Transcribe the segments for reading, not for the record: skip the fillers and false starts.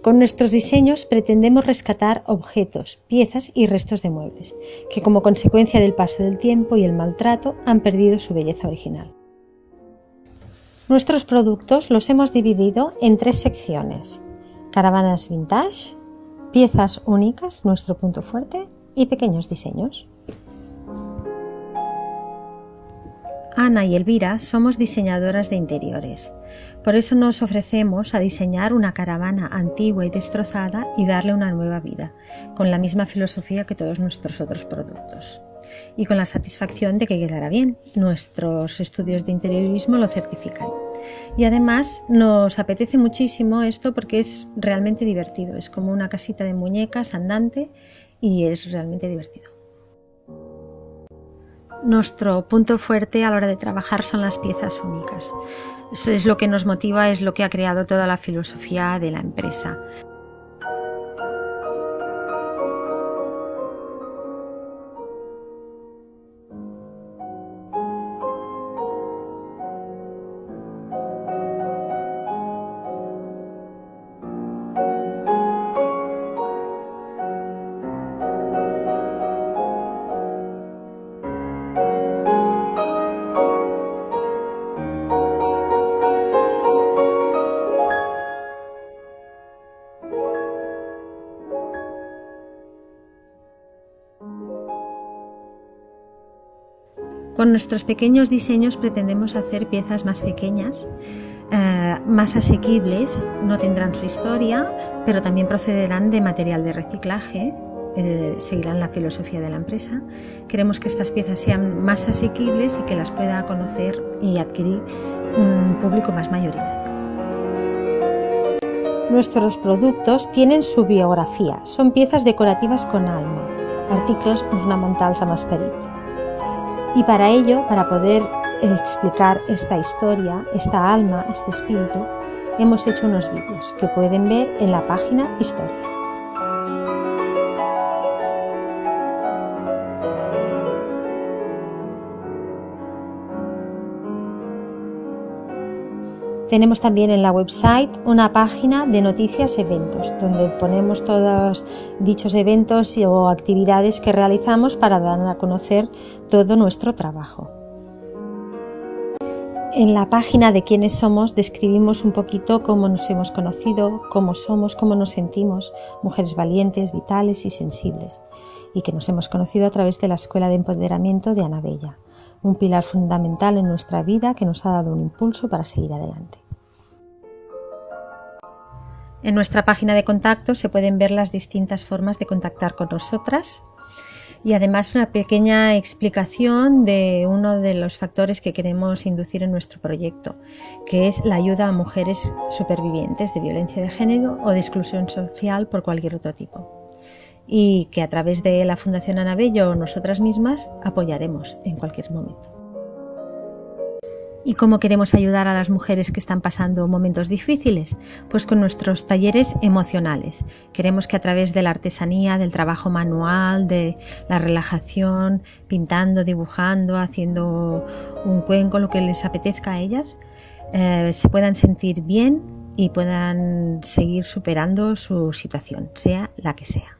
Con nuestros diseños pretendemos rescatar objetos, piezas y restos de muebles, que como consecuencia del paso del tiempo y el maltrato han perdido su belleza original. Nuestros productos los hemos dividido en 3 secciones: caravanas vintage, piezas únicas, nuestro punto fuerte, y pequeños diseños. Ana y Elvira somos diseñadoras de interiores. Por eso nos ofrecemos a diseñar una caravana antigua y destrozada y darle una nueva vida, con la misma filosofía que todos nuestros otros productos. Y con la satisfacción de que quedará bien. Nuestros estudios de interiorismo lo certifican. Y además nos apetece muchísimo esto porque es realmente divertido. Es como una casita de muñecas andante y es realmente divertido. Nuestro punto fuerte a la hora de trabajar son las piezas únicas. Eso es lo que nos motiva, es lo que ha creado toda la filosofía de la empresa. Con nuestros pequeños diseños pretendemos hacer piezas más pequeñas, más asequibles, no tendrán su historia, pero también procederán de material de reciclaje, seguirán la filosofía de la empresa. Queremos que estas piezas sean más asequibles y que las pueda conocer y adquirir un público más mayoritario. Nuestros productos tienen su biografía, son piezas decorativas con alma, articles ornamentals amb esperit. Y para ello, para poder explicar esta historia, esta alma, este espíritu, hemos hecho unos vídeos que pueden ver en la página Historia. Tenemos también en la website una página de noticias eventos, donde ponemos todos dichos eventos o actividades que realizamos para dar a conocer todo nuestro trabajo. En la página de quiénes somos describimos un poquito cómo nos hemos conocido, cómo somos, cómo nos sentimos, mujeres valientes, vitales y sensibles, y que nos hemos conocido a través de la Escuela de Empoderamiento de Ana Bella, un pilar fundamental en nuestra vida que nos ha dado un impulso para seguir adelante. En nuestra página de contacto se pueden ver las distintas formas de contactar con nosotras y además una pequeña explicación de uno de los factores que queremos inducir en nuestro proyecto, que es la ayuda a mujeres supervivientes de violencia de género o de exclusión social por cualquier otro tipo, y que a través de la Fundación Ana Bello o nosotras mismas apoyaremos en cualquier momento. ¿Y cómo queremos ayudar a las mujeres que están pasando momentos difíciles? Pues con nuestros talleres emocionales. Queremos que a través de la artesanía, del trabajo manual, de la relajación, pintando, dibujando, haciendo un cuenco, lo que les apetezca a ellas, se puedan sentir bien y puedan seguir superando su situación, sea la que sea.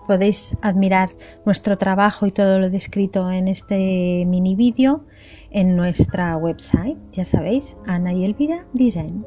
Podéis admirar nuestro trabajo y todo lo descrito en este mini vídeo en nuestra website, ya sabéis, Ana y Elvira Design.